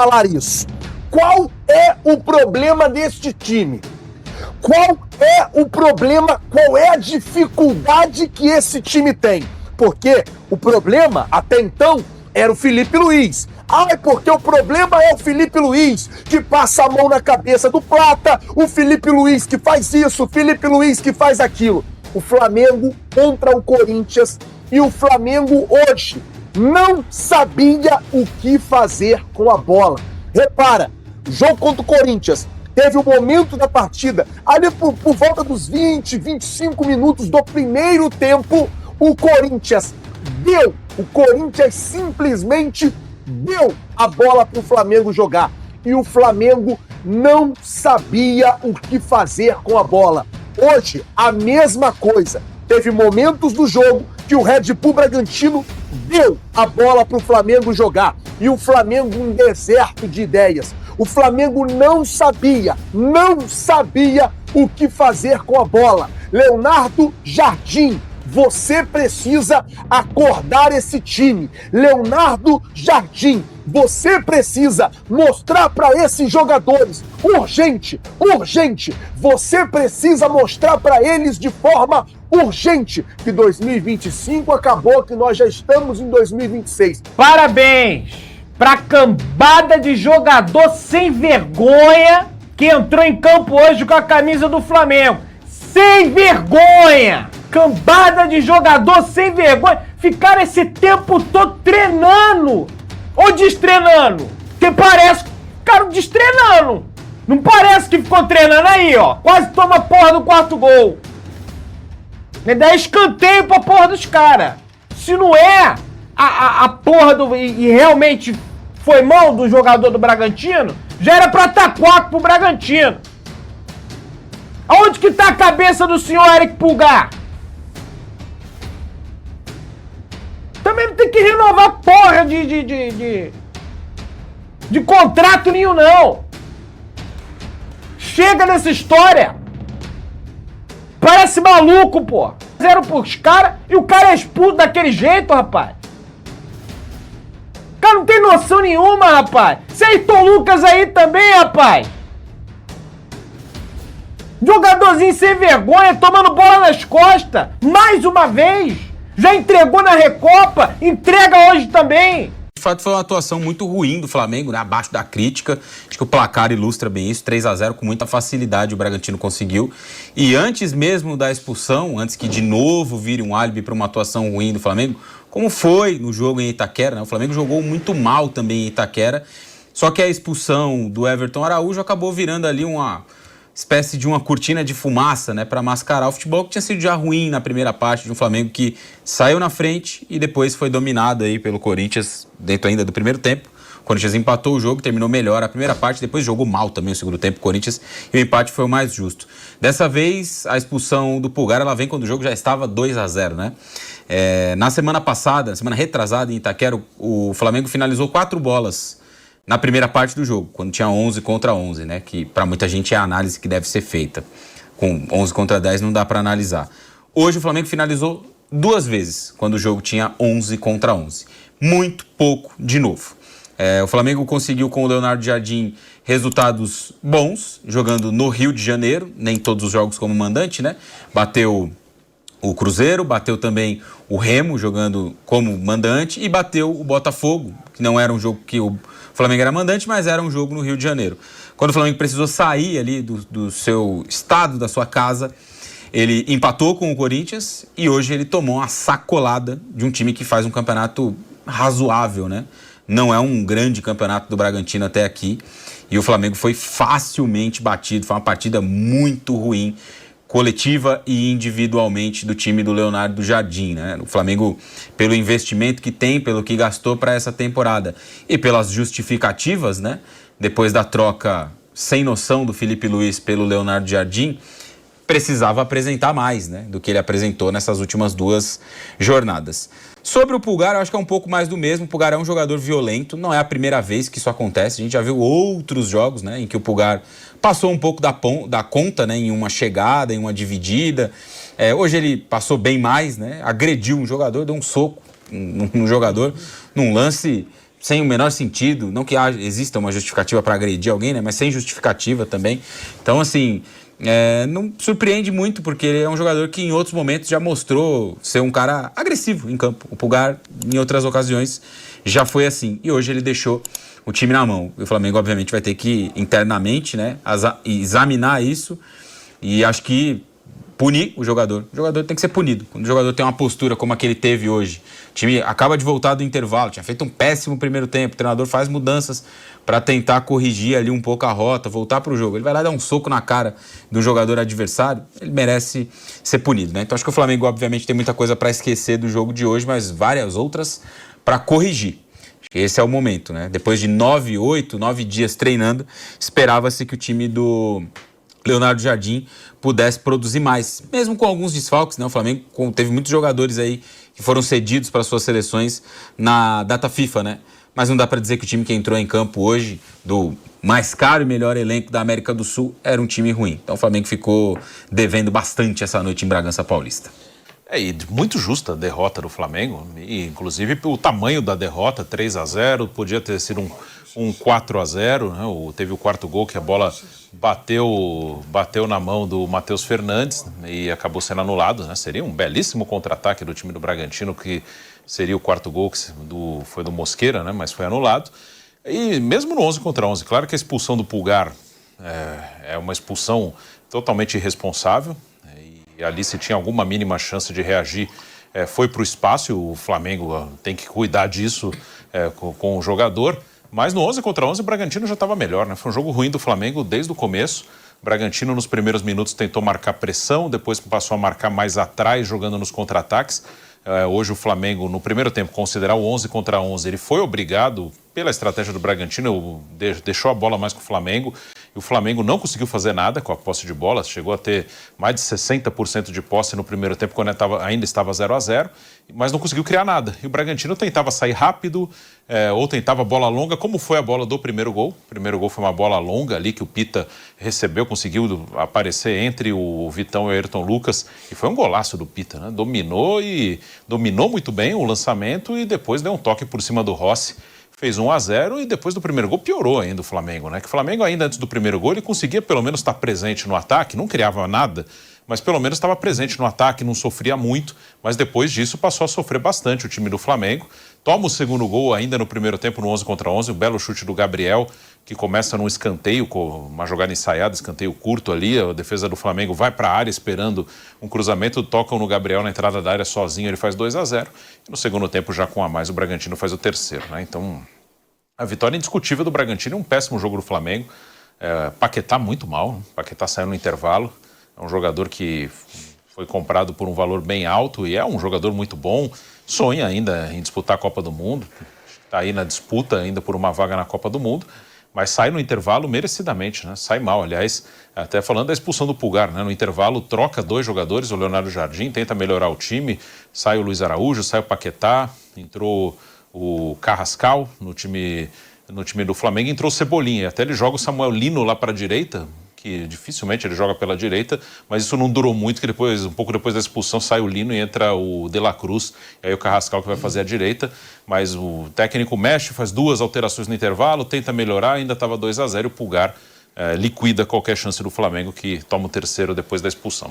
falar isso. Qual é o problema deste time? Qual é o problema, qual é a dificuldade que esse time tem? Porque o problema, até então, era o Felipe Luiz. Porque o problema é o Felipe Luiz, que passa a mão na cabeça do Plata, o Felipe Luiz que faz isso, o Felipe Luiz que faz aquilo. O Flamengo contra o Corinthians, e o Flamengo hoje não sabia o que fazer com a bola. Repara, o jogo contra o Corinthians, teve um momento da partida, ali por volta dos 20, 25 minutos do primeiro tempo, o Corinthians simplesmente deu a bola para o Flamengo jogar. E o Flamengo não sabia o que fazer com a bola. Hoje, a mesma coisa. Teve momentos do jogo que o Red Bull Bragantino deu a bola para o Flamengo jogar. E o Flamengo um deserto de ideias. O Flamengo não sabia o que fazer com a bola. Leonardo Jardim, você precisa acordar esse time. Leonardo Jardim, você precisa mostrar para esses jogadores, urgente, você precisa mostrar para eles de forma urgente que 2025 acabou, que nós já estamos em 2026. Parabéns pra cambada de jogador sem vergonha que entrou em campo hoje com a camisa do Flamengo. Sem vergonha! Cambada de jogador sem vergonha. Ficaram esse tempo todo treinando. Ou destreinando. Porque parece que ficaram destreinando. Não parece que ficou treinando aí, ó. Quase toma a porra do quarto gol. Me dá escanteio pra porra dos caras. Se não é a porra do... E realmente foi mão do jogador do Bragantino, já era pra estar 4 pro Bragantino. Aonde que tá a cabeça do senhor Eric Pulgar? Também não tem que renovar porra de contrato nenhum, não. Chega dessa história. Parece maluco, pô. Zero pros caras e o cara é expulso daquele jeito, rapaz. O cara não tem noção nenhuma, rapaz. Esse Ayrton Lucas aí também, rapaz. Jogadorzinho sem vergonha, tomando bola nas costas. Mais uma vez. Já entregou na Recopa, entrega hoje também. De fato, foi uma atuação muito ruim do Flamengo, né? Abaixo da crítica. Acho que o placar ilustra bem isso. 3-0 com muita facilidade o Bragantino conseguiu. E antes mesmo da expulsão, antes que de novo vire um álibi para uma atuação ruim do Flamengo, como foi no jogo em Itaquera, né? O Flamengo jogou muito mal também em Itaquera. Só que a expulsão do Everton Araújo acabou virando ali uma espécie de uma cortina de fumaça, né, para mascarar o futebol que tinha sido já ruim na primeira parte de um Flamengo que saiu na frente e depois foi dominado aí pelo Corinthians dentro ainda do primeiro tempo. O Corinthians empatou o jogo, terminou melhor a primeira parte, depois jogou mal também o segundo tempo o Corinthians e o empate foi o mais justo. Dessa vez, a expulsão do Pulgar, ela vem quando o jogo já estava 2-0, né? Na semana passada, na semana retrasada em Itaquera, o Flamengo finalizou 4 bolas na primeira parte do jogo, quando tinha 11 contra 11, né? Que para muita gente é a análise que deve ser feita. Com 11 contra 10 não dá para analisar. Hoje o Flamengo finalizou 2 vezes, quando o jogo tinha 11 contra 11. Muito pouco de novo. O Flamengo conseguiu com o Leonardo Jardim resultados bons, jogando no Rio de Janeiro, nem todos os jogos como mandante, né? Bateu o Cruzeiro, bateu também o Remo, jogando como mandante, e bateu o Botafogo, que não era um jogo que o Flamengo era mandante, mas era um jogo no Rio de Janeiro. Quando o Flamengo precisou sair ali do seu estado, da sua casa, ele empatou com o Corinthians e hoje ele tomou uma sacolada de um time que faz um campeonato razoável, né? Não é um grande campeonato do Bragantino até aqui. E o Flamengo foi facilmente batido. Foi uma partida muito ruim, coletiva e individualmente, do time do Leonardo Jardim, né? O Flamengo, pelo investimento que tem, pelo que gastou para essa temporada e pelas justificativas, né? Depois da troca sem noção do Felipe Luiz pelo Leonardo Jardim, precisava apresentar mais, né? Do que ele apresentou nessas últimas 2 jornadas. Sobre o Pulgar, eu acho que é um pouco mais do mesmo. O Pulgar é um jogador violento, não é a primeira vez que isso acontece. A gente já viu outros jogos, né, em que o Pulgar passou um pouco da conta, né, em uma chegada, em uma dividida. Hoje ele passou bem mais, né, agrediu um jogador, deu um soco num jogador, num lance sem o menor sentido, não que exista uma justificativa para agredir alguém, né? Mas sem justificativa também. Então, assim, não surpreende muito, porque ele é um jogador que em outros momentos já mostrou ser um cara agressivo em campo. O Pulgar, em outras ocasiões, já foi assim. E hoje ele deixou o time na mão. O Flamengo, obviamente, vai ter que internamente, né, examinar isso e acho que punir o jogador. O jogador tem que ser punido. Quando o jogador tem uma postura como a que ele teve hoje, o time acaba de voltar do intervalo, tinha feito um péssimo primeiro tempo, o treinador faz mudanças para tentar corrigir ali um pouco a rota, voltar para o jogo. Ele vai lá dar um soco na cara do jogador adversário, ele merece ser punido, né? Então acho que o Flamengo, obviamente, tem muita coisa para esquecer do jogo de hoje, mas várias outras para corrigir. Esse é o momento, né? Depois de 9 dias treinando, esperava-se que o time do Leonardo Jardim pudesse produzir mais, mesmo com alguns desfalques, né? O Flamengo teve muitos jogadores aí que foram cedidos para suas seleções na data FIFA, né? Mas não dá para dizer que o time que entrou em campo hoje, do mais caro e melhor elenco da América do Sul, era um time ruim. Então o Flamengo ficou devendo bastante essa noite em Bragança Paulista. E muito justa a derrota do Flamengo, e inclusive pelo tamanho da derrota, 3-0, podia ter sido um 4-0, né? Teve o quarto gol que a bola bateu na mão do Matheus Fernandes e acabou sendo anulado, né? Seria um belíssimo contra-ataque do time do Bragantino, que seria o quarto gol, que foi do Mosqueira, né? Mas foi anulado. E mesmo no 11 contra 11, claro que a expulsão do Pulgar é uma expulsão totalmente irresponsável. E ali, se tinha alguma mínima chance de reagir, foi para o espaço. O Flamengo tem que cuidar disso com o jogador. Mas no 11 contra 11 o Bragantino já estava melhor, né? Foi um jogo ruim do Flamengo desde o começo. O Bragantino nos primeiros minutos tentou marcar pressão, depois passou a marcar mais atrás, jogando nos contra-ataques. Hoje o Flamengo, no primeiro tempo, considerar o 11 contra 11, ele foi obrigado, pela estratégia do Bragantino, deixou a bola mais com o Flamengo, e o Flamengo não conseguiu fazer nada com a posse de bola, chegou a ter mais de 60% de posse no primeiro tempo, quando ainda estava 0-0, mas não conseguiu criar nada. E o Bragantino tentava sair rápido, ou tentava bola longa, como foi a bola do primeiro gol. O primeiro gol foi uma bola longa ali que o Pita recebeu, conseguiu aparecer entre o Vitão e o Ayrton Lucas, e foi um golaço do Pita, né? Dominou muito bem o lançamento e depois deu um toque por cima do Rossi. Fez 1-0 e depois do primeiro gol piorou ainda o Flamengo, né? Que o Flamengo ainda antes do primeiro gol ele conseguia pelo menos estar presente no ataque, não criava nada, mas pelo menos estava presente no ataque, não sofria muito, mas depois disso passou a sofrer bastante o time do Flamengo. Toma o segundo gol ainda no primeiro tempo no 11 contra 11, o belo chute do Gabriel, que começa num escanteio, com uma jogada ensaiada, escanteio curto ali, a defesa do Flamengo vai para a área esperando um cruzamento, tocam no Gabriel na entrada da área sozinho, ele faz 2-0, e no segundo tempo já com a mais o Bragantino faz o terceiro, né? Então a vitória indiscutível do Bragantino, um péssimo jogo do Flamengo. Paquetá muito mal, Paquetá saiu no intervalo, é um jogador que foi comprado por um valor bem alto e é um jogador muito bom, sonha ainda em disputar a Copa do Mundo, está aí na disputa ainda por uma vaga na Copa do Mundo, mas sai no intervalo merecidamente, né? Sai mal, aliás, até falando da expulsão do Pulgar, né? No intervalo troca 2 jogadores, o Leonardo Jardim tenta melhorar o time, sai o Luiz Araújo, sai o Paquetá, entrou o Carrascal no time do Flamengo, entrou o Cebolinha, até ele joga o Samuel Lino lá para a direita, que dificilmente ele joga pela direita, mas isso não durou muito, que depois, um pouco depois da expulsão, sai o Lino e entra o De La Cruz, e aí o Carrascal que vai fazer a direita, mas o técnico mexe, faz 2 alterações no intervalo, tenta melhorar, ainda estava 2-0 e o Pulgar liquida qualquer chance do Flamengo, que toma o terceiro depois da expulsão.